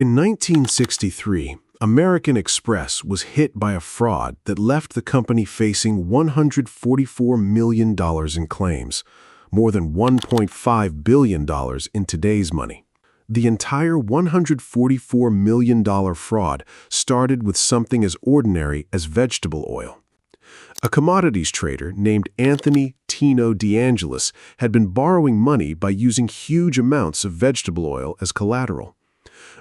In 1963, American Express was hit by a fraud that left the company facing $144 million in claims, more than $1.5 billion in today's money. The entire $144 million fraud started with something as ordinary as vegetable oil. A commodities trader named Anthony Tino DeAngelis had been borrowing money by using huge amounts of vegetable oil as collateral.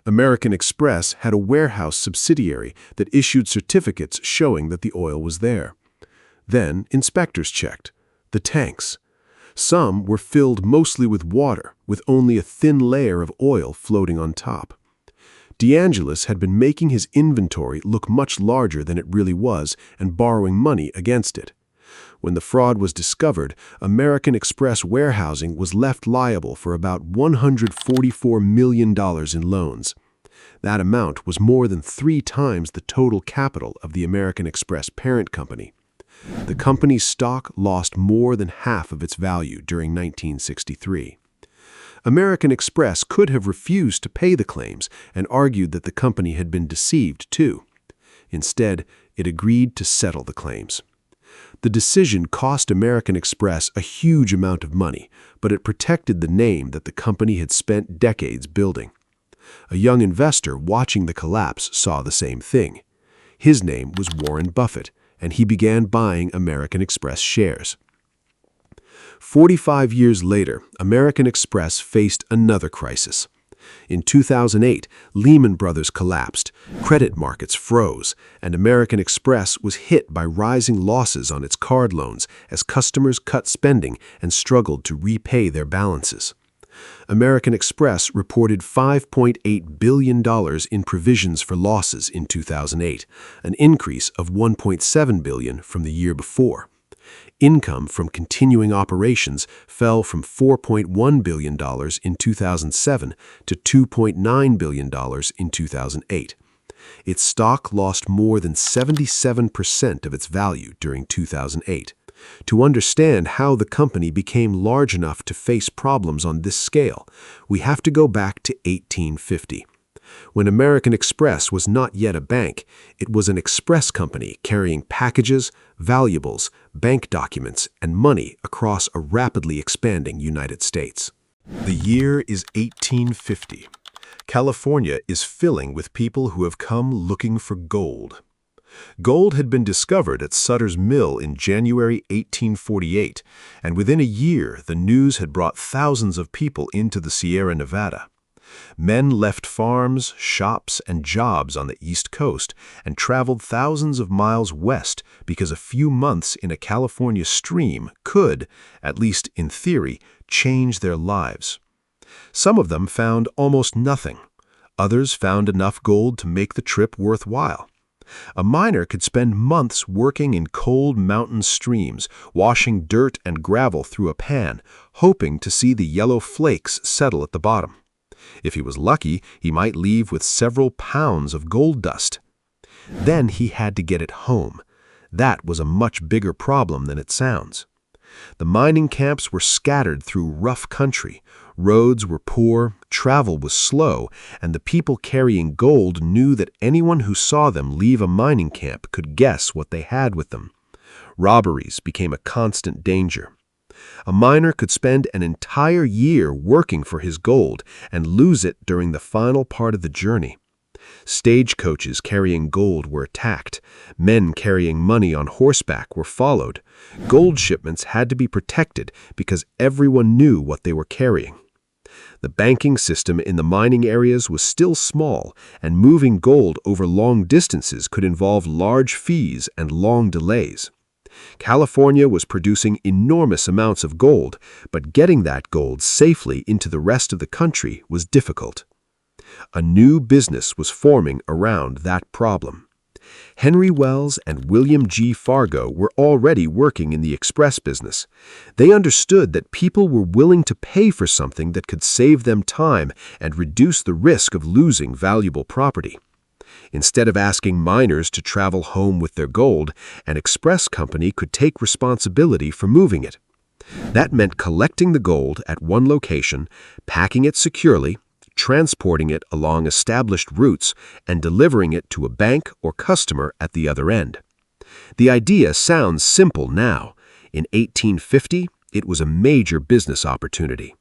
American Express had a warehouse subsidiary that issued certificates showing that the oil was there. Then inspectors checked the tanks. Some were filled mostly with water, with only a thin layer of oil floating on top. DeAngelis had been making his inventory look much larger than it really was and borrowing money against it. When the fraud was discovered, American Express Warehousing was left liable for about $144 million in loans. That amount was more than 3 times the total capital of the American Express parent company. The company's stock lost more than half of its value during 1963. American Express could have refused to pay the claims and argued that the company had been deceived too. Instead, it agreed to settle the claims. The decision cost American Express a huge amount of money, but it protected the name that the company had spent decades building. A young investor watching the collapse saw the same thing. His name was Warren Buffett, and he began buying American Express shares. 45 years later, American Express faced another crisis. In 2008, Lehman Brothers collapsed, credit markets froze, and American Express was hit by rising losses on its card loans as customers cut spending and struggled to repay their balances. American Express reported $5.8 billion in provisions for losses in 2008, an increase of $1.7 billion from the year before. Income from continuing operations fell from $4.1 billion in 2007 to $2.9 billion in 2008. Its stock lost more than 77% of its value during 2008. To understand how the company became large enough to face problems on this scale, we have to go back to 1850. When American Express was not yet a bank, it was an express company carrying packages, valuables, bank documents, and money across a rapidly expanding United States. The year is 1850. California is filling with people who have come looking for gold. Gold had been discovered at Sutter's Mill in January 1848, and within a year the news had brought thousands of people into the Sierra Nevada. Men left farms, shops, and jobs on the East Coast and traveled thousands of miles west because a few months in a California stream could, at least in theory, change their lives. Some of them found almost nothing. Others found enough gold to make the trip worthwhile. A miner could spend months working in cold mountain streams, washing dirt and gravel through a pan, hoping to see the yellow flakes settle at the bottom. If he was lucky, he might leave with several pounds of gold dust. Then he had to get it home. That was a much bigger problem than it sounds. The mining camps were scattered through rough country. Roads were poor, travel was slow, and the people carrying gold knew that anyone who saw them leave a mining camp could guess what they had with them. Robberies became a constant danger. A miner could spend an entire year working for his gold and lose it during the final part of the journey. Stagecoaches carrying gold were attacked. Men carrying money on horseback were followed. Gold shipments had to be protected because everyone knew what they were carrying. The banking system in the mining areas was still small, and moving gold over long distances could involve large fees and long delays. California was producing enormous amounts of gold, but getting that gold safely into the rest of the country was difficult. A new business was forming around that problem. Henry Wells and William G. Fargo were already working in the express business. They understood that people were willing to pay for something that could save them time and reduce the risk of losing valuable property. Instead of asking miners to travel home with their gold, an express company could take responsibility for moving it. That meant collecting the gold at one location, packing it securely, transporting it along established routes and delivering it to a bank or customer at the other end. The idea sounds simple now. In 1850, it was a major business opportunity.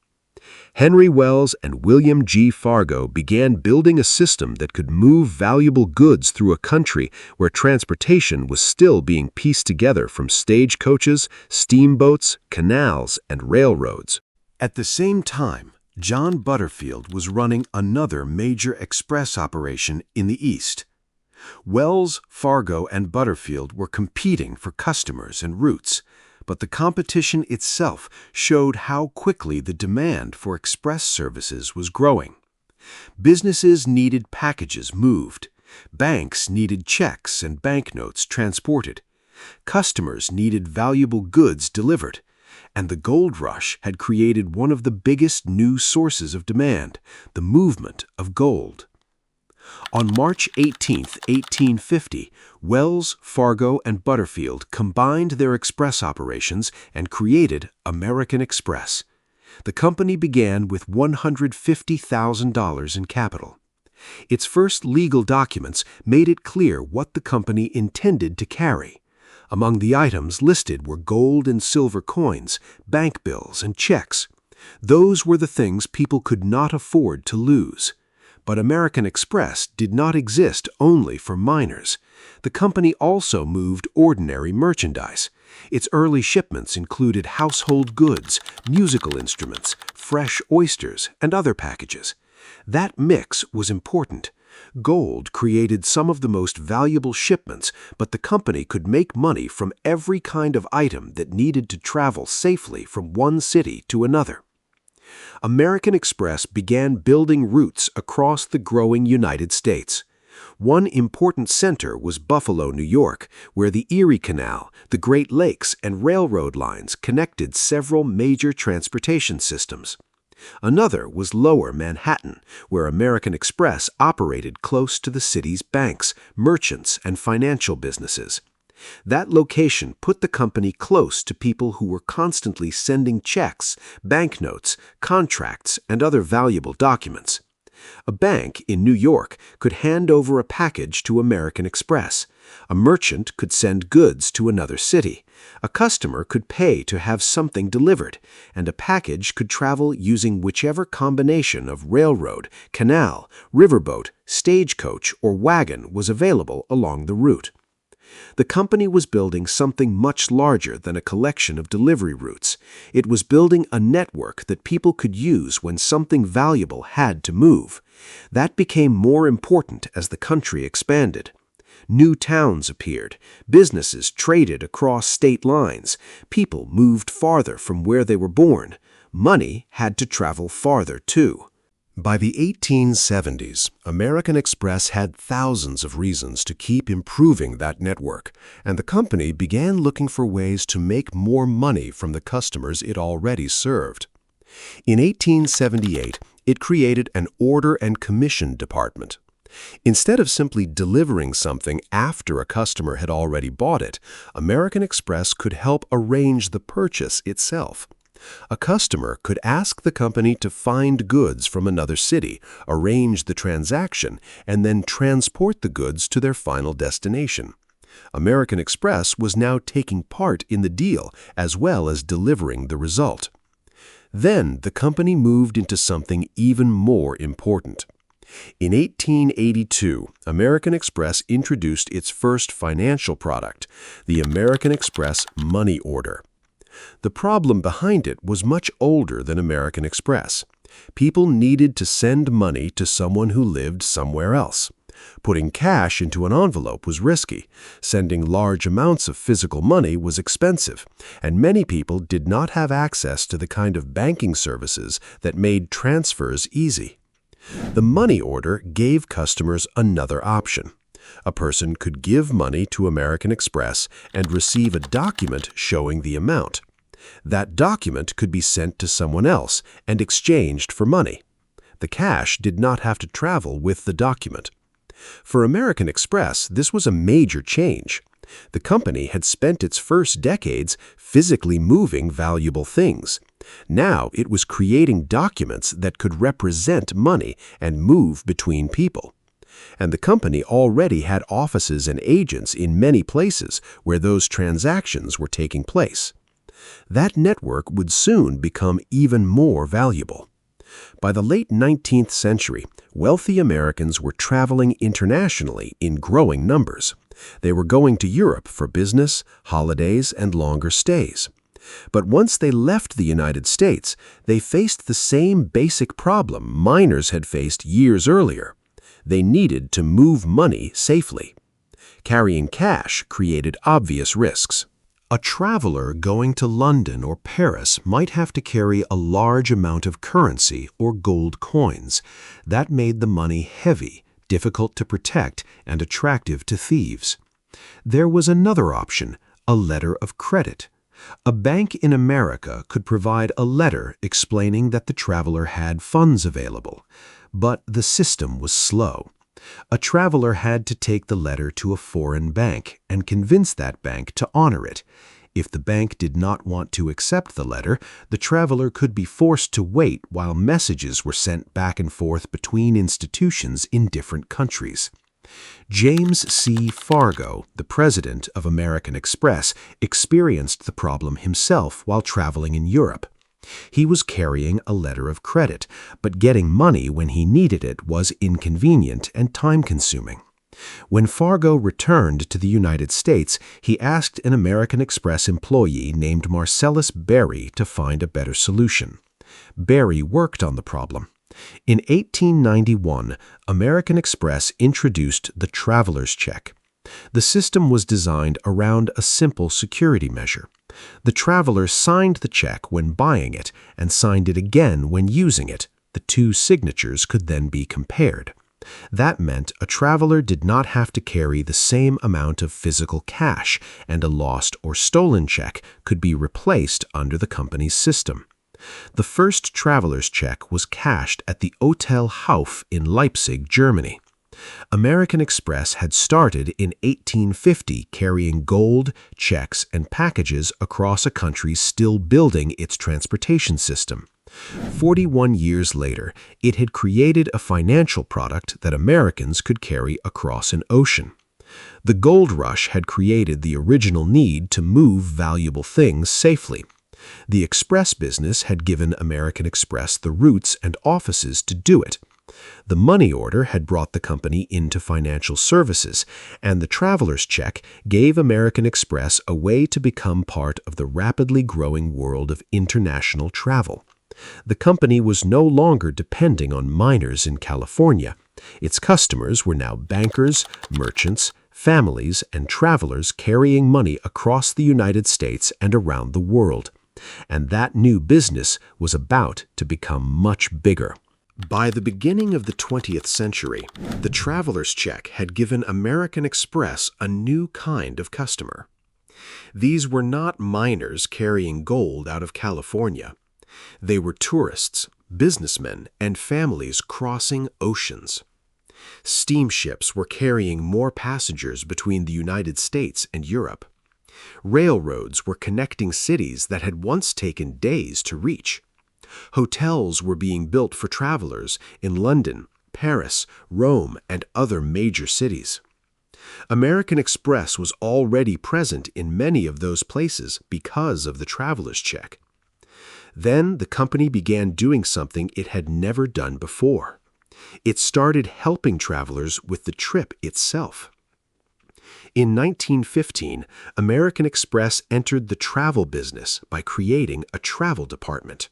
Henry Wells and William G. Fargo began building a system that could move valuable goods through a country where transportation was still being pieced together from stagecoaches, steamboats, canals, and railroads. At the same time, John Butterfield was running another major express operation in the East. Wells, Fargo, and Butterfield were competing for customers and routes, but the competition itself showed how quickly the demand for express services was growing. Businesses needed packages moved. Banks needed checks and banknotes transported. Customers needed valuable goods delivered. And the gold rush had created one of the biggest new sources of demand, the movement of gold. On March 18, 1850, Wells, Fargo, and Butterfield combined their express operations and created American Express. The company began with $150,000 in capital. Its first legal documents made it clear what the company intended to carry. Among the items listed were gold and silver coins, bank bills, and checks. Those were the things people could not afford to lose. But American Express did not exist only for miners. The company also moved ordinary merchandise. Its early shipments included household goods, musical instruments, fresh oysters, and other packages. That mix was important. Gold created some of the most valuable shipments, but the company could make money from every kind of item that needed to travel safely from one city to another. American Express began building routes across the growing United States. One important center was Buffalo, New York, where the Erie Canal, the Great Lakes, and railroad lines connected several major transportation systems. Another was Lower Manhattan, where American Express operated close to the city's banks, merchants, and financial businesses. That location put the company close to people who were constantly sending checks, banknotes, contracts, and other valuable documents. A bank in New York could hand over a package to American Express. A merchant could send goods to another city. A customer could pay to have something delivered, and a package could travel using whichever combination of railroad, canal, riverboat, stagecoach, or wagon was available along the route. The company was building something much larger than a collection of delivery routes. It was building a network that people could use when something valuable had to move. That became more important as the country expanded. New towns appeared. Businesses traded across state lines. People moved farther from where they were born. Money had to travel farther, too. By the 1870s, American Express had thousands of reasons to keep improving that network, and the company began looking for ways to make more money from the customers it already served. In 1878, it created an order and commission department. Instead of simply delivering something after a customer had already bought it, American Express could help arrange the purchase itself. A customer could ask the company to find goods from another city, arrange the transaction, and then transport the goods to their final destination. American Express was now taking part in the deal as well as delivering the result. Then the company moved into something even more important. In 1882, American Express introduced its first financial product, the American Express Money Order. The problem behind it was much older than American Express. People needed to send money to someone who lived somewhere else. Putting cash into an envelope was risky. Sending large amounts of physical money was expensive, and many people did not have access to the kind of banking services that made transfers easy. The money order gave customers another option. A person could give money to American Express and receive a document showing the amount. That document could be sent to someone else and exchanged for money. The cash did not have to travel with the document. For American Express, this was a major change. The company had spent its first decades physically moving valuable things. Now it was creating documents that could represent money and move between people. And the company already had offices and agents in many places where those transactions were taking place. That network would soon become even more valuable. By the late 19th century, wealthy Americans were traveling internationally in growing numbers. They were going to Europe for business, holidays, and longer stays. But once they left the United States, they faced the same basic problem miners had faced years earlier. They needed to move money safely. Carrying cash created obvious risks. A traveler going to London or Paris might have to carry a large amount of currency or gold coins. That made the money heavy, difficult to protect, and attractive to thieves. There was another option, a letter of credit. A bank in America could provide a letter explaining that the traveler had funds available. But the system was slow. A traveler had to take the letter to a foreign bank and convince that bank to honor it. If the bank did not want to accept the letter, the traveler could be forced to wait while messages were sent back and forth between institutions in different countries. James C. Fargo, the president of American Express, experienced the problem himself while traveling in Europe. He was carrying a letter of credit, but getting money when he needed it was inconvenient and time-consuming. When Fargo returned to the United States, he asked an American Express employee named Marcellus Berry to find a better solution. Berry worked on the problem. In 1891, American Express introduced the traveler's check. The system was designed around a simple security measure. The traveler signed the check when buying it and signed it again when using it. The two signatures could then be compared. That meant a traveler did not have to carry the same amount of physical cash, and a lost or stolen check could be replaced under the company's system. The first traveler's check was cashed at the Hotel Hauf in Leipzig, Germany. American Express had started in 1850 carrying gold, checks, and packages across a country still building its transportation system. 41 years later, it had created a financial product that Americans could carry across an ocean. The gold rush had created the original need to move valuable things safely. The express business had given American Express the routes and offices to do it. The money order had brought the company into financial services, and the traveler's check gave American Express a way to become part of the rapidly growing world of international travel. The company was no longer depending on miners in California. Its customers were now bankers, merchants, families, and travelers carrying money across the United States and around the world. And that new business was about to become much bigger. By the beginning of the 20th century, the traveler's check had given American Express a new kind of customer. These were not miners carrying gold out of California. They were tourists, businessmen, and families crossing oceans. Steamships were carrying more passengers between the United States and Europe. Railroads were connecting cities that had once taken days to reach. Hotels were being built for travelers in London, Paris, Rome, and other major cities. American Express was already present in many of those places because of the traveler's check. Then the company began doing something it had never done before. It started helping travelers with the trip itself. In 1915, American Express entered the travel business by creating a travel department.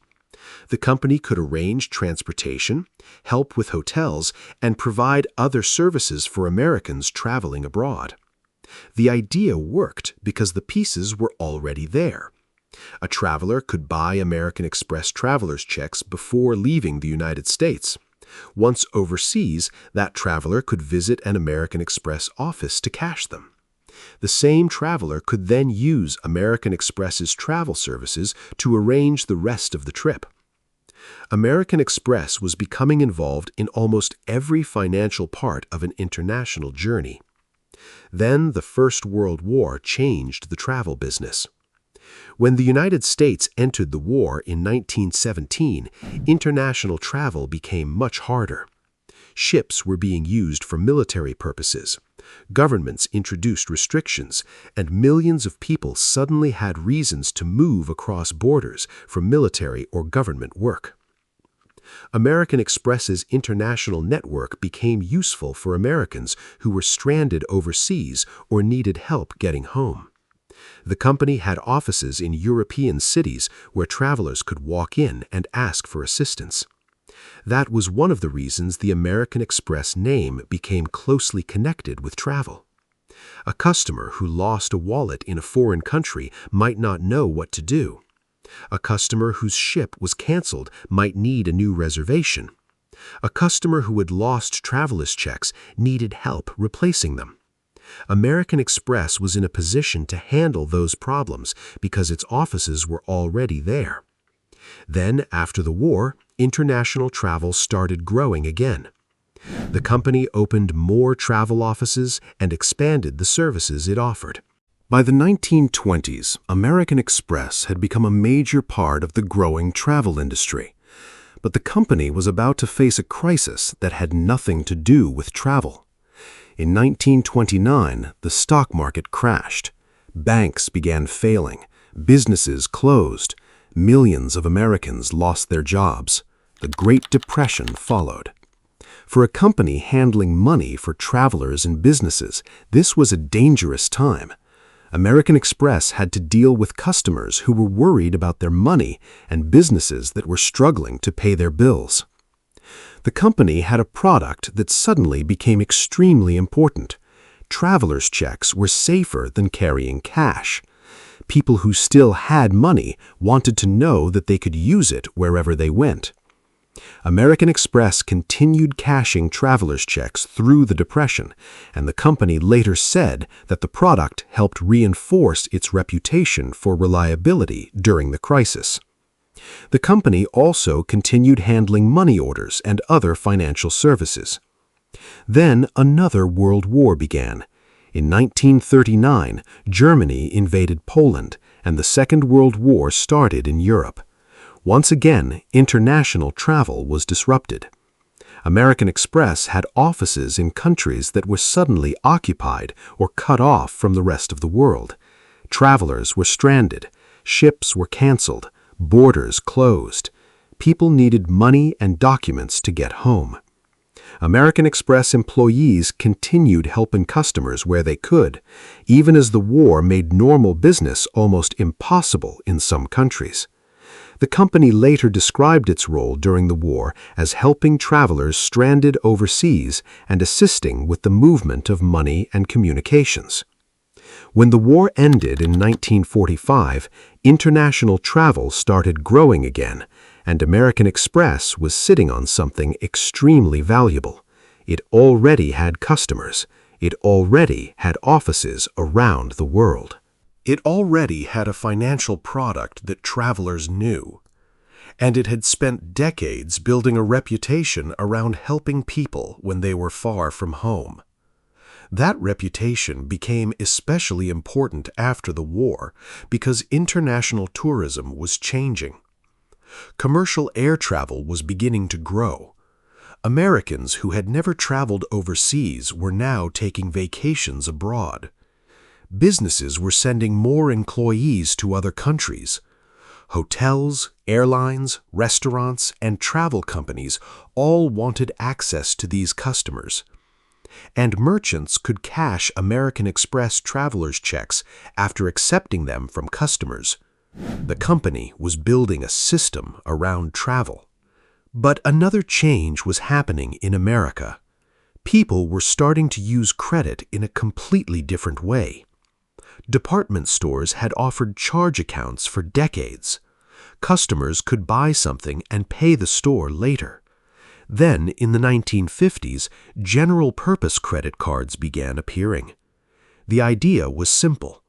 The company could arrange transportation, help with hotels, and provide other services for Americans traveling abroad. The idea worked because the pieces were already there. A traveler could buy American Express traveler's checks before leaving the United States. Once overseas, that traveler could visit an American Express office to cash them. The same traveler could then use American Express's travel services to arrange the rest of the trip. American Express was becoming involved in almost every financial part of an international journey. Then the First World War changed the travel business. When the United States entered the war in 1917, international travel became much harder. Ships were being used for military purposes. Governments introduced restrictions, and millions of people suddenly had reasons to move across borders for military or government work. American Express's international network became useful for Americans who were stranded overseas or needed help getting home. The company had offices in European cities where travelers could walk in and ask for assistance. That was one of the reasons the American Express name became closely connected with travel. A customer who lost a wallet in a foreign country might not know what to do. A customer whose ship was canceled might need a new reservation. A customer who had lost traveler's checks needed help replacing them. American Express was in a position to handle those problems because its offices were already there. Then, after the war, international travel started growing again. The company opened more travel offices and expanded the services it offered. By the 1920s, American Express had become a major part of the growing travel industry. But the company was about to face a crisis that had nothing to do with travel. In 1929, the stock market crashed. Banks began failing. Businesses closed. Millions of Americans lost their jobs. The Great Depression followed. For a company handling money for travelers and businesses, this was a dangerous time. American Express had to deal with customers who were worried about their money and businesses that were struggling to pay their bills. The company had a product that suddenly became extremely important. Traveler's checks were safer than carrying cash. People who still had money wanted to know that they could use it wherever they went. American Express continued cashing traveler's checks through the Depression, and the company later said that the product helped reinforce its reputation for reliability during the crisis. The company also continued handling money orders and other financial services. Then another world war began. In 1939, Germany invaded Poland, and the Second World War started in Europe. Once again, international travel was disrupted. American Express had offices in countries that were suddenly occupied or cut off from the rest of the world. Travelers were stranded, ships were canceled, borders closed. People needed money and documents to get home. American Express employees continued helping customers where they could, even as the war made normal business almost impossible in some countries. The company later described its role during the war as helping travelers stranded overseas and assisting with the movement of money and communications. When the war ended in 1945, international travel started growing again, and American Express was sitting on something extremely valuable. It already had customers. It already had offices around the world. It already had a financial product that travelers knew, and it had spent decades building a reputation around helping people when they were far from home. That reputation became especially important after the war because international tourism was changing. Commercial air travel was beginning to grow. Americans who had never traveled overseas were now taking vacations abroad. Businesses were sending more employees to other countries. Hotels, airlines, restaurants, and travel companies all wanted access to these customers. And merchants could cash American Express travelers' checks after accepting them from customers. The company was building a system around travel. But another change was happening in America. People were starting to use credit in a completely different way. Department stores had offered charge accounts for decades. Customers could buy something and pay the store later. Then, in the 1950s, general-purpose credit cards began appearing. The idea was simple.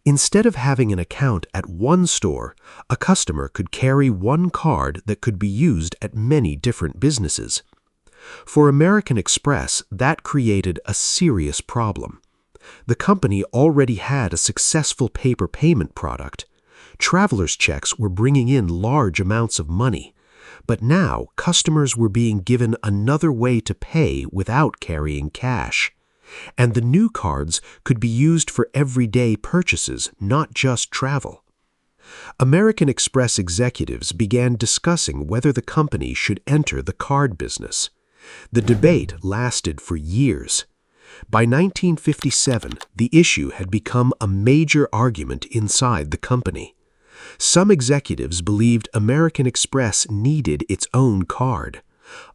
Instead of having an account at one store, a customer could carry one card that could be used at many different businesses. For American Express, that created a serious problem. The company already had a successful paper payment product. Traveler's checks were bringing in large amounts of money. But now, customers were being given another way to pay without carrying cash. And the new cards could be used for everyday purchases, not just travel. American Express executives began discussing whether the company should enter the card business. The debate lasted for years. By 1957, the issue had become a major argument inside the company. Some executives believed American Express needed its own card.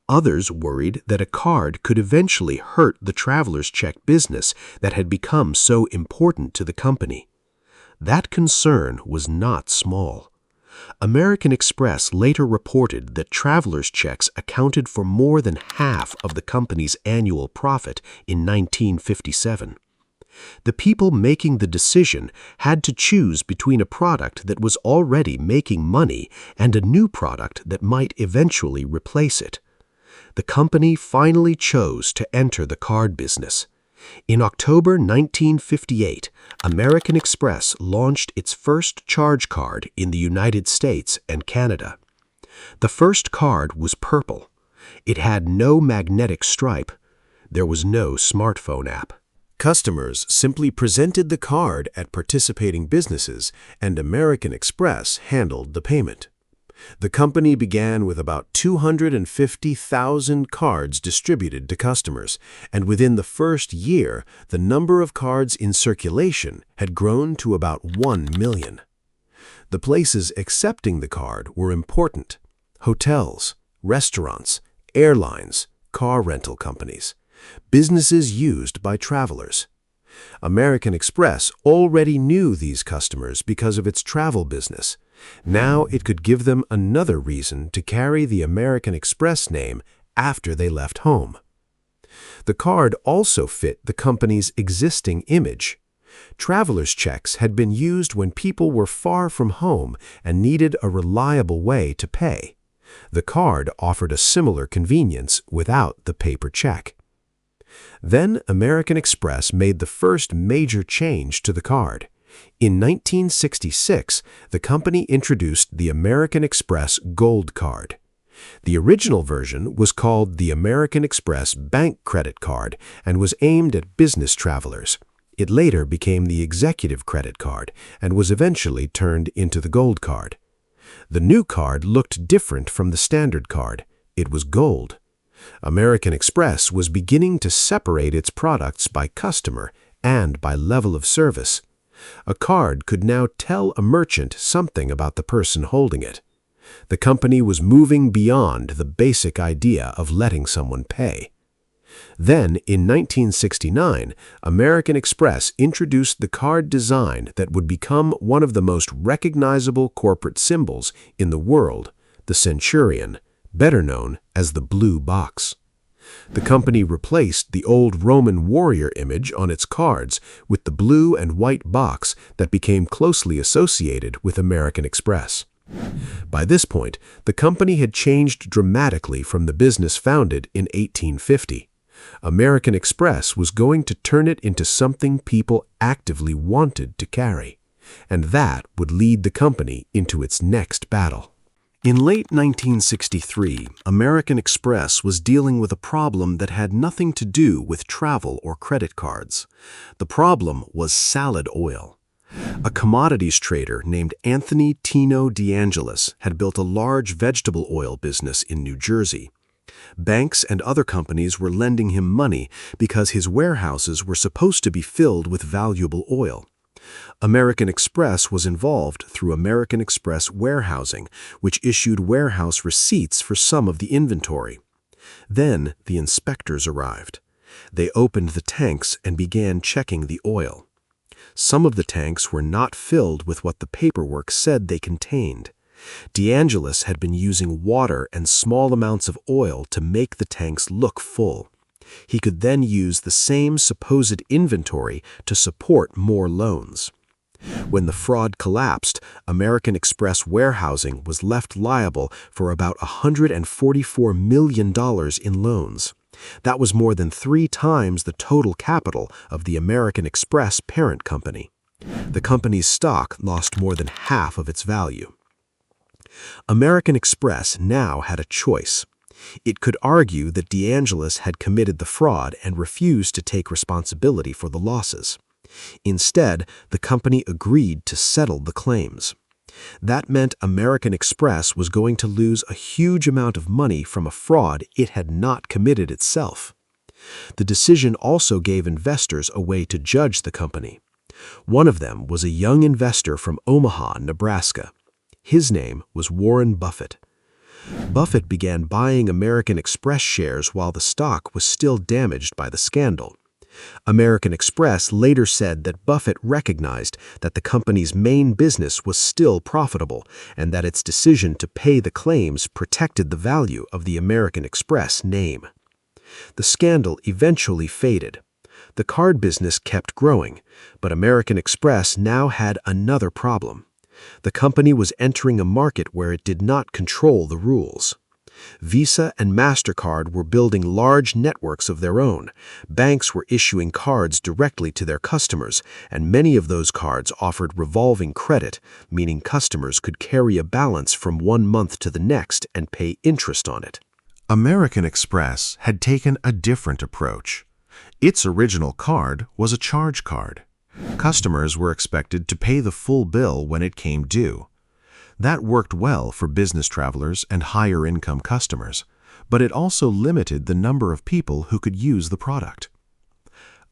Others worried that a card could eventually hurt the traveler's check business that had become so important to the company. That concern was not small. American Express later reported that traveler's checks accounted for more than half of the company's annual profit in 1957. The people making the decision had to choose between a product that was already making money and a new product that might eventually replace it. The company finally chose to enter the card business. In October 1958, American Express launched its first charge card in the United States and Canada. The first card was purple. It had no magnetic stripe. There was no smartphone app. Customers simply presented the card at participating businesses, and American Express handled the payment. The company began with about 250,000 cards distributed to customers, and within the first year, the number of cards in circulation had grown to about 1 million. The places accepting the card were important: hotels, restaurants, airlines, car rental companies, businesses used by travelers. American Express already knew these customers because of its travel business. Now it could give them another reason to carry the American Express name after they left home. The card also fit the company's existing image. Traveler's checks had been used when people were far from home and needed a reliable way to pay. The card offered a similar convenience without the paper check. Then American Express made the first major change to the card. In 1966, the company introduced the American Express Gold Card. The original version was called the American Express Bank Credit Card and was aimed at business travelers. It later became the Executive Credit Card and was eventually turned into the Gold Card. The new card looked different from the standard card. It was gold. American Express was beginning to separate its products by customer and by level of service. A card could now tell a merchant something about the person holding it. The company was moving beyond the basic idea of letting someone pay. Then, in 1969, American Express introduced the card design that would become one of the most recognizable corporate symbols in the world, the centurion, better known as the blue box. The company replaced the old Roman warrior image on its cards with the blue and white box that became closely associated with American Express. By this point, the company had changed dramatically from the business founded in 1850. American Express was going to turn it into something people actively wanted to carry, and that would lead the company into its next battle. In late 1963, American Express was dealing with a problem that had nothing to do with travel or credit cards. The problem was salad oil. A commodities trader named Anthony Tino DeAngelis had built a large vegetable oil business in New Jersey. Banks and other companies were lending him money because his warehouses were supposed to be filled with valuable oil. American Express was involved through American Express Warehousing, which issued warehouse receipts for some of the inventory. Then the inspectors arrived. They opened the tanks and began checking the oil. Some of the tanks were not filled with what the paperwork said they contained. DeAngelis had been using water and small amounts of oil to make the tanks look full. He could then use the same supposed inventory to support more loans. When the fraud collapsed, American Express warehousing was left liable for about $144 million in loans. That was more than 3 times the total capital of the American Express parent company. The company's stock lost more than half of its value. American Express now had a choice. It could argue that DeAngelis had committed the fraud and refused to take responsibility for the losses. Instead, the company agreed to settle the claims. That meant American Express was going to lose a huge amount of money from a fraud it had not committed itself. The decision also gave investors a way to judge the company. One of them was a young investor from Omaha, Nebraska. His name was Warren Buffett. Buffett began buying American Express shares while the stock was still damaged by the scandal. American Express later said that Buffett recognized that the company's main business was still profitable and that its decision to pay the claims protected the value of the American Express name. The scandal eventually faded. The card business kept growing, but American Express now had another problem. The company was entering a market where it did not control the rules. Visa and MasterCard were building large networks of their own. Banks were issuing cards directly to their customers, and many of those cards offered revolving credit, meaning customers could carry a balance from one month to the next and pay interest on it. American Express had taken a different approach. Its original card was a charge card. Customers were expected to pay the full bill when it came due. That worked well for business travelers and higher-income customers, but it also limited the number of people who could use the product.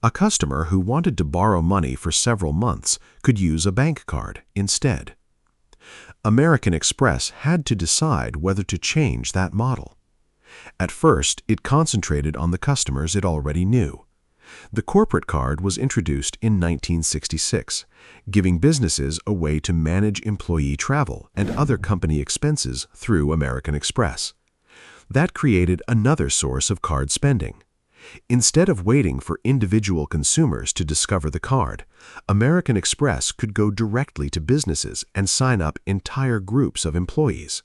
A customer who wanted to borrow money for several months could use a bank card instead. American Express had to decide whether to change that model. At first, it concentrated on the customers it already knew. The corporate card was introduced in 1966, giving businesses a way to manage employee travel and other company expenses through American Express. That created another source of card spending. Instead of waiting for individual consumers to discover the card, American Express could go directly to businesses and sign up entire groups of employees.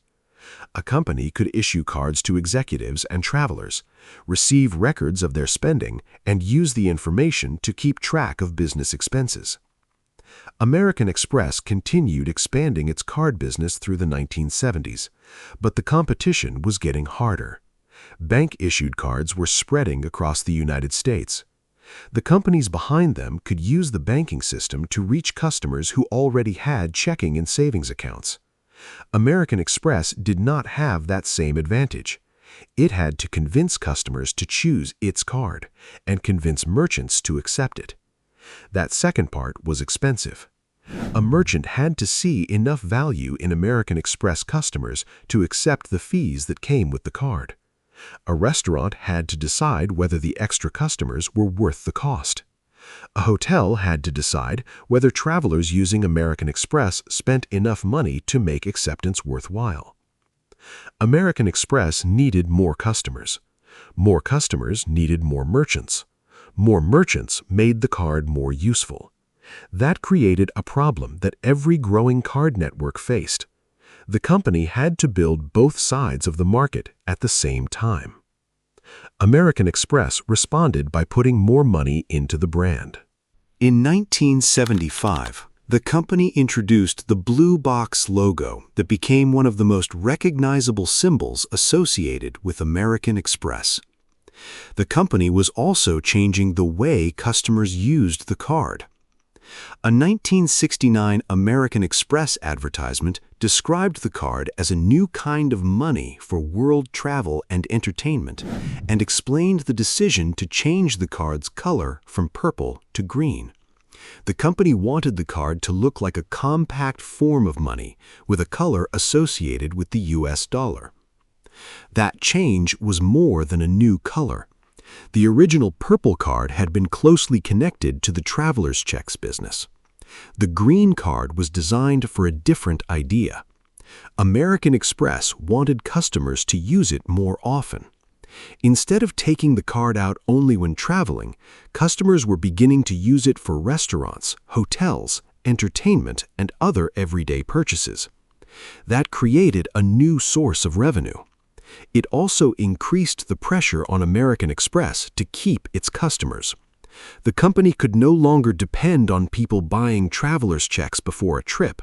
A company could issue cards to executives and travelers, receive records of their spending, and use the information to keep track of business expenses. American Express continued expanding its card business through the 1970s, but the competition was getting harder. Bank-issued cards were spreading across the United States. The companies behind them could use the banking system to reach customers who already had checking and savings accounts. American Express did not have that same advantage. It had to convince customers to choose its card and convince merchants to accept it. That second part was expensive. A merchant had to see enough value in American Express customers to accept the fees that came with the card. A restaurant had to decide whether the extra customers were worth the cost. A hotel had to decide whether travelers using American Express spent enough money to make acceptance worthwhile. American Express needed more customers. More customers needed more merchants. More merchants made the card more useful. That created a problem that every growing card network faced. The company had to build both sides of the market at the same time. American Express responded by putting more money into the brand. In 1975, the company introduced the blue box logo that became one of the most recognizable symbols associated with American Express. The company was also changing the way customers used the card. A 1969 American Express advertisement described the card as a new kind of money for world travel and entertainment and explained the decision to change the card's color from purple to green. The company wanted the card to look like a compact form of money with a color associated with the US dollar. That change was more than a new color. The original purple card had been closely connected to the traveler's checks business. The green card was designed for a different idea. American Express wanted customers to use it more often. Instead of taking the card out only when traveling, customers were beginning to use it for restaurants, hotels, entertainment, and other everyday purchases. That created a new source of revenue. It also increased the pressure on American Express to keep its customers. The company could no longer depend on people buying traveler's checks before a trip.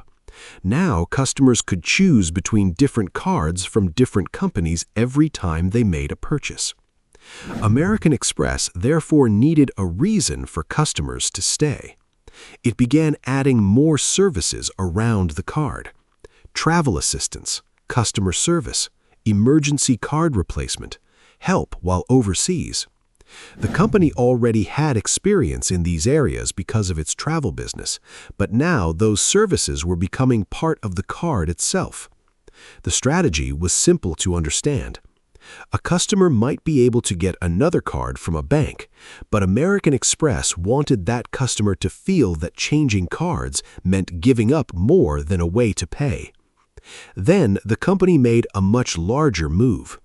Now, customers could choose between different cards from different companies every time they made a purchase. American Express therefore needed a reason for customers to stay. It began adding more services around the card: travel assistance, customer service, emergency card replacement, help while overseas. The company already had experience in these areas because of its travel business, but now those services were becoming part of the card itself. The strategy was simple to understand. A customer might be able to get another card from a bank, but American Express wanted that customer to feel that changing cards meant giving up more than a way to pay. Then the company made a much larger move.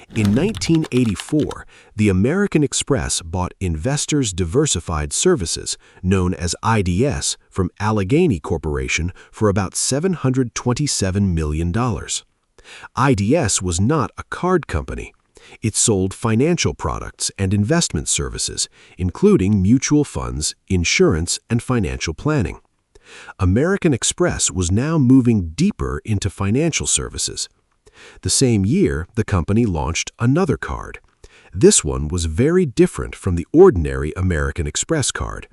In 1984, the American Express bought Investors Diversified Services, known as IDS, from Allegheny Corporation for about $727 million. IDS was not a card company. It sold financial products and investment services, including mutual funds, insurance, and financial planning. American Express was now moving deeper into financial services. The same year, the company launched another card. This one was very different from the ordinary American Express card.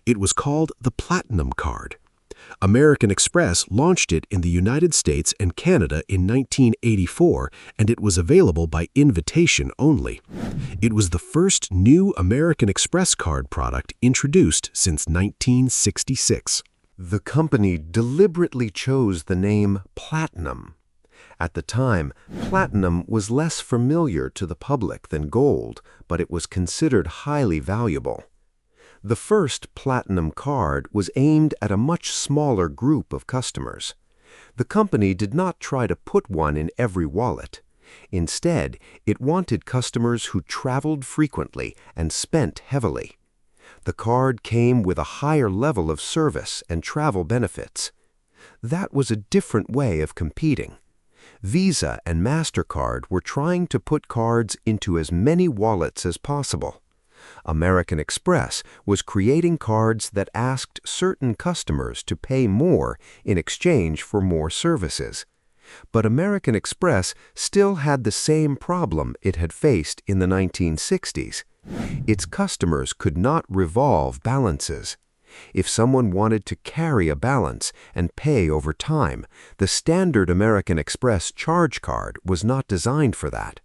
It was called the Platinum Card. American Express launched it in the United States and Canada in 1984, and it was available by invitation only. It was the first new American Express card product introduced since 1966. The company deliberately chose the name Platinum. At the time, platinum was less familiar to the public than gold, but it was considered highly valuable. The first Platinum card was aimed at a much smaller group of customers. The company did not try to put one in every wallet. Instead, it wanted customers who traveled frequently and spent heavily. The card came with a higher level of service and travel benefits. That was a different way of competing. Visa and MasterCard were trying to put cards into as many wallets as possible. American Express was creating cards that asked certain customers to pay more in exchange for more services. But American Express still had the same problem it had faced in the 1960s. Its customers could not revolve balances. If someone wanted to carry a balance and pay over time, the standard American Express charge card was not designed for that.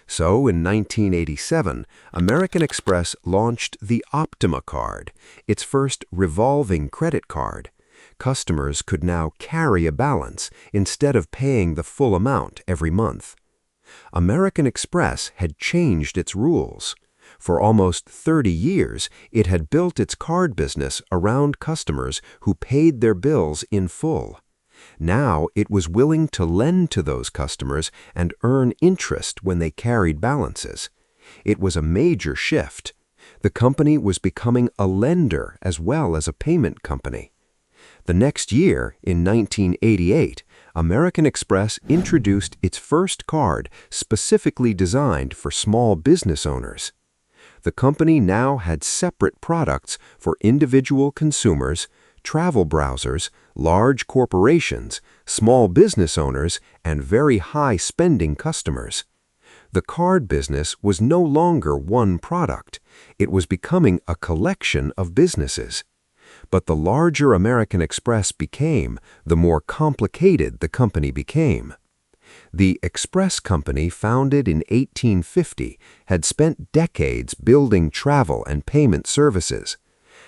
So in 1987, American Express launched the Optima card, its first revolving credit card. Customers could now carry a balance instead of paying the full amount every month. American Express had changed its rules. For almost 30 years, it had built its card business around customers who paid their bills in full. Now it was willing to lend to those customers and earn interest when they carried balances. It was a major shift. The company was becoming a lender as well as a payment company. The next year, in 1988, American Express introduced its first card specifically designed for small business owners. The company now had separate products for individual consumers, travel browsers, large corporations, small business owners, and very high-spending customers. The card business was no longer one product. It was becoming a collection of businesses. But the larger American Express became, the more complicated the company became. The Express Company, founded in 1850, had spent decades building travel and payment services.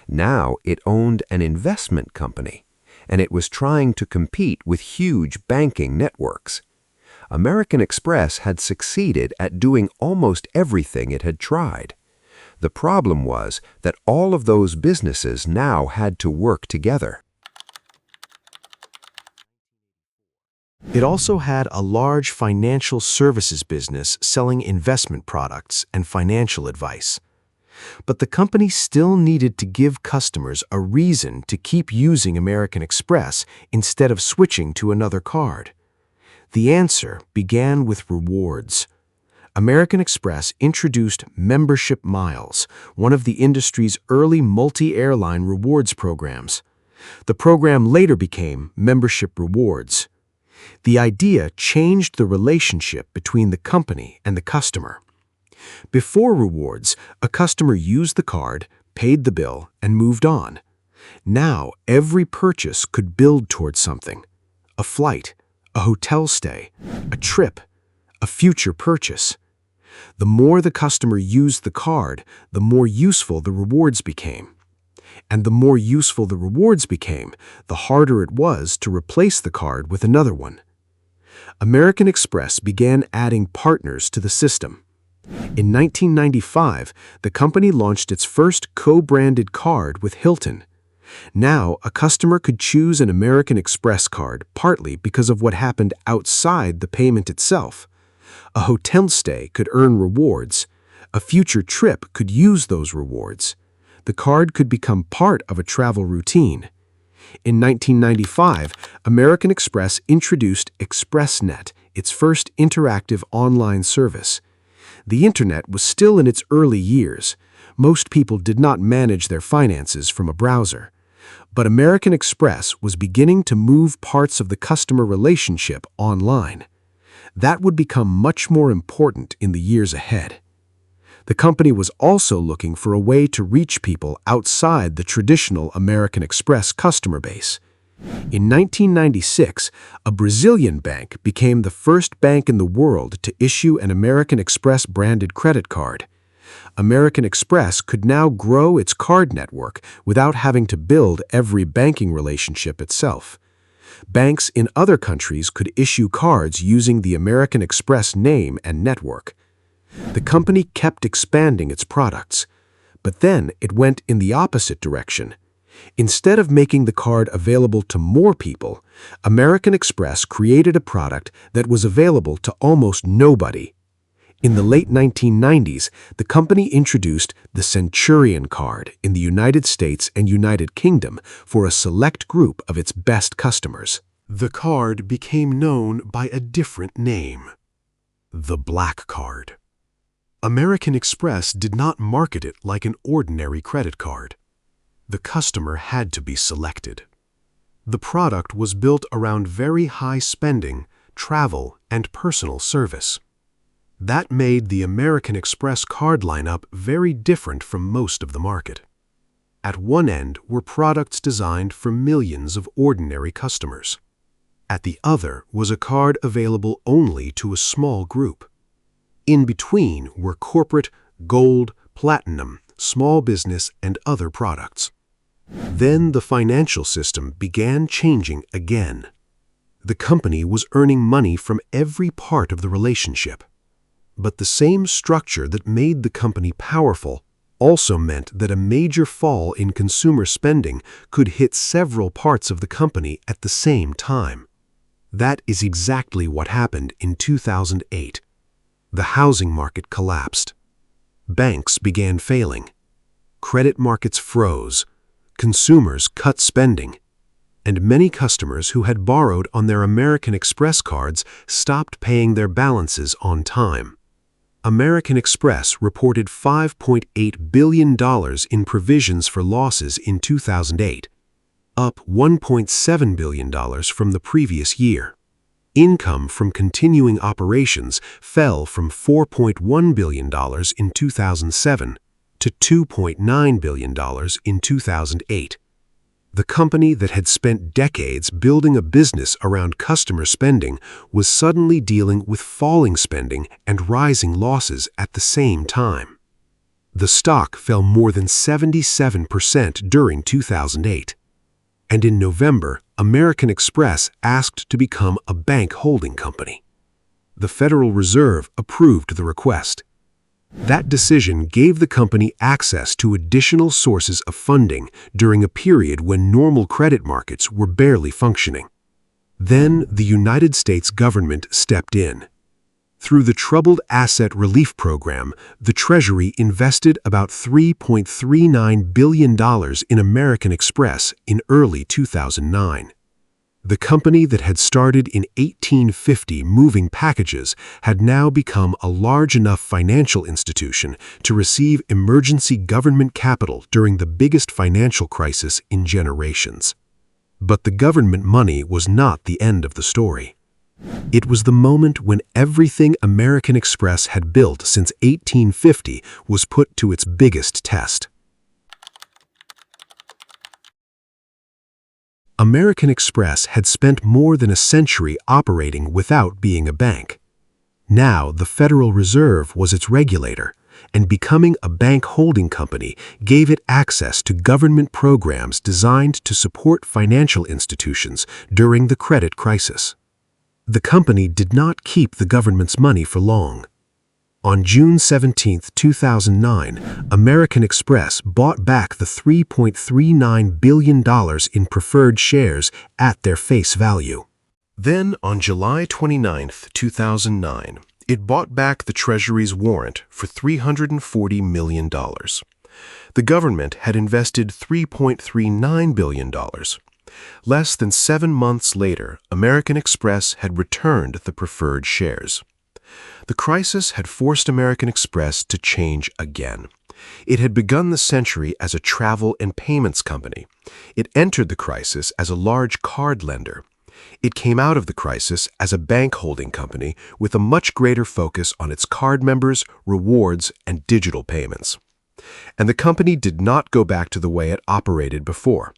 Now it owned an investment company, and it was trying to compete with huge banking networks. American Express had succeeded at doing almost everything it had tried. The problem was that all of those businesses now had to work together. It also had a large financial services business selling investment products and financial advice. But the company still needed to give customers a reason to keep using American Express instead of switching to another card. The answer began with rewards. American Express introduced membership miles, one of the industry's early multi-airline rewards programs. The program later became Membership Rewards. The idea changed the relationship between the company and the customer. Before rewards, a customer used the card, paid the bill, and moved on. Now, every purchase could build towards something: a flight, a hotel stay, a trip, a future purchase. The more the customer used the card, the more useful the rewards became. And the more useful the rewards became, the harder it was to replace the card with another one. American Express began adding partners to the system. In 1995, the company launched its first co-branded card with Hilton. Now, a customer could choose an American Express card partly because of what happened outside the payment itself. A hotel stay could earn rewards. A future trip could use those rewards. The card could become part of a travel routine. In 1995, American Express introduced ExpressNet, its first interactive online service. The Internet was still in its early years. Most people did not manage their finances from a browser. But American Express was beginning to move parts of the customer relationship online. That would become much more important in the years ahead. The company was also looking for a way to reach people outside the traditional American Express customer base. In 1996, a Brazilian bank became the first bank in the world to issue an American Express branded credit card. American Express could now grow its card network without having to build every banking relationship itself. Banks in other countries could issue cards using the American Express name and network. The company kept expanding its products, but then it went in the opposite direction. Instead of making the card available to more people, American Express created a product that was available to almost nobody. In the late 1990s, the company introduced the Centurion card in the United States and United Kingdom for a select group of its best customers. The card became known by a different name: the Black Card. American Express did not market it like an ordinary credit card. The customer had to be selected. The product was built around very high spending, travel, and personal service. That made the American Express card lineup very different from most of the market. At one end were products designed for millions of ordinary customers. At the other was a card available only to a small group. In between were corporate, gold, platinum, small business, and other products. Then the financial system began changing again. The company was earning money from every part of the relationship. But the same structure that made the company powerful also meant that a major fall in consumer spending could hit several parts of the company at the same time. That is exactly what happened in 2008. The housing market collapsed. Banks began failing. Credit markets froze. Consumers cut spending. And many customers who had borrowed on their American Express cards stopped paying their balances on time. American Express reported $5.8 billion in provisions for losses in 2008, up $1.7 billion from the previous year. Income from continuing operations fell from $4.1 billion in 2007 to $2.9 billion in 2008. The company that had spent decades building a business around customer spending was suddenly dealing with falling spending and rising losses at the same time. The stock fell more than 77% during 2008. And in November, American Express asked to become a bank holding company. The Federal Reserve approved the request. That decision gave the company access to additional sources of funding during a period when normal credit markets were barely functioning. Then the United States government stepped in. Through the Troubled Asset Relief Program, the Treasury invested about $3.39 billion in American Express in early 2009. The company that had started in 1850 moving packages had now become a large enough financial institution to receive emergency government capital during the biggest financial crisis in generations. But the government money was not the end of the story. It was the moment when everything American Express had built since 1850 was put to its biggest test. American Express had spent more than a century operating without being a bank. Now the Federal Reserve was its regulator, and becoming a bank holding company gave it access to government programs designed to support financial institutions during the credit crisis. The company did not keep the government's money for long. On June 17, 2009, American Express bought back the $3.39 billion in preferred shares at their face value. Then, on July 29, 2009, it bought back the Treasury's warrant for $340 million. The government had invested $3.39 billion. Less than 7 months later, American Express had returned the preferred shares. The crisis had forced American Express to change again. It had begun the century as a travel and payments company. It entered the crisis as a large card lender. It came out of the crisis as a bank holding company with a much greater focus on its card members, rewards, and digital payments. And the company did not go back to the way it operated before.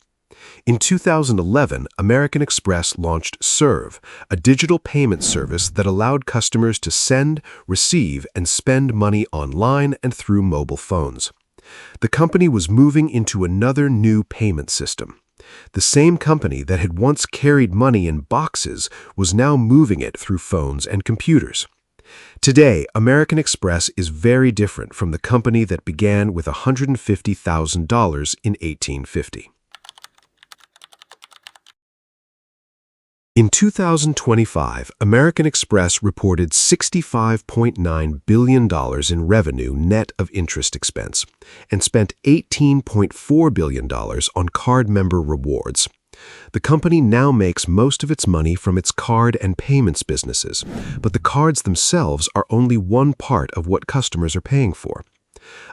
In 2011, American Express launched Serve, a digital payment service that allowed customers to send, receive, and spend money online and through mobile phones. The company was moving into another new payment system. The same company that had once carried money in boxes was now moving it through phones and computers. Today, American Express is very different from the company that began with $150,000 in 1850. In 2025, American Express reported $65.9 billion in revenue net of interest expense and spent $18.4 billion on card member rewards. The company now makes most of its money from its card and payments businesses, but the cards themselves are only one part of what customers are paying for.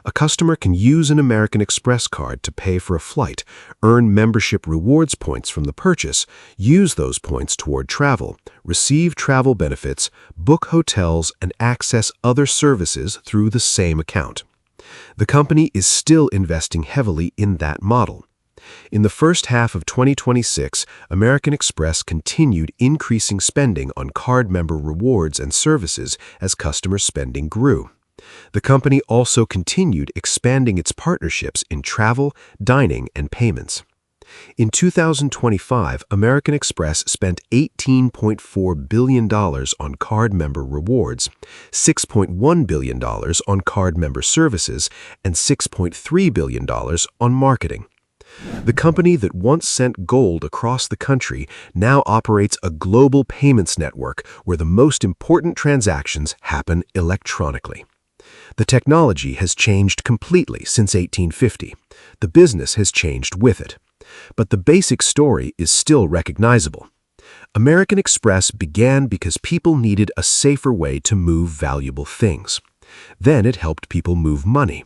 A customer can use an American Express card to pay for a flight, earn membership rewards points from the purchase, use those points toward travel, receive travel benefits, book hotels, and access other services through the same account. The company is still investing heavily in that model. In the first half of 2026, American Express continued increasing spending on card member rewards and services as customer spending grew. The company also continued expanding its partnerships in travel, dining, and payments. In 2025, American Express spent $18.4 billion on card member rewards, $6.1 billion on card member services, and $6.3 billion on marketing. The company that once sent gold across the country now operates a global payments network where the most important transactions happen electronically. The technology has changed completely since 1850. The business has changed with it. But the basic story is still recognizable. American Express began because people needed a safer way to move valuable things. Then it helped people move money.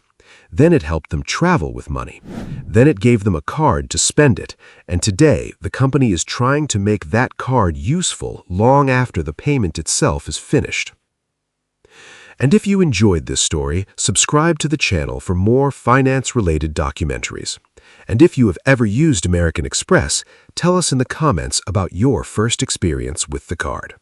Then it helped them travel with money. Then it gave them a card to spend it. And today, the company is trying to make that card useful long after the payment itself is finished. And if you enjoyed this story, subscribe to the channel for more finance-related documentaries. And if you have ever used American Express, tell us in the comments about your first experience with the card.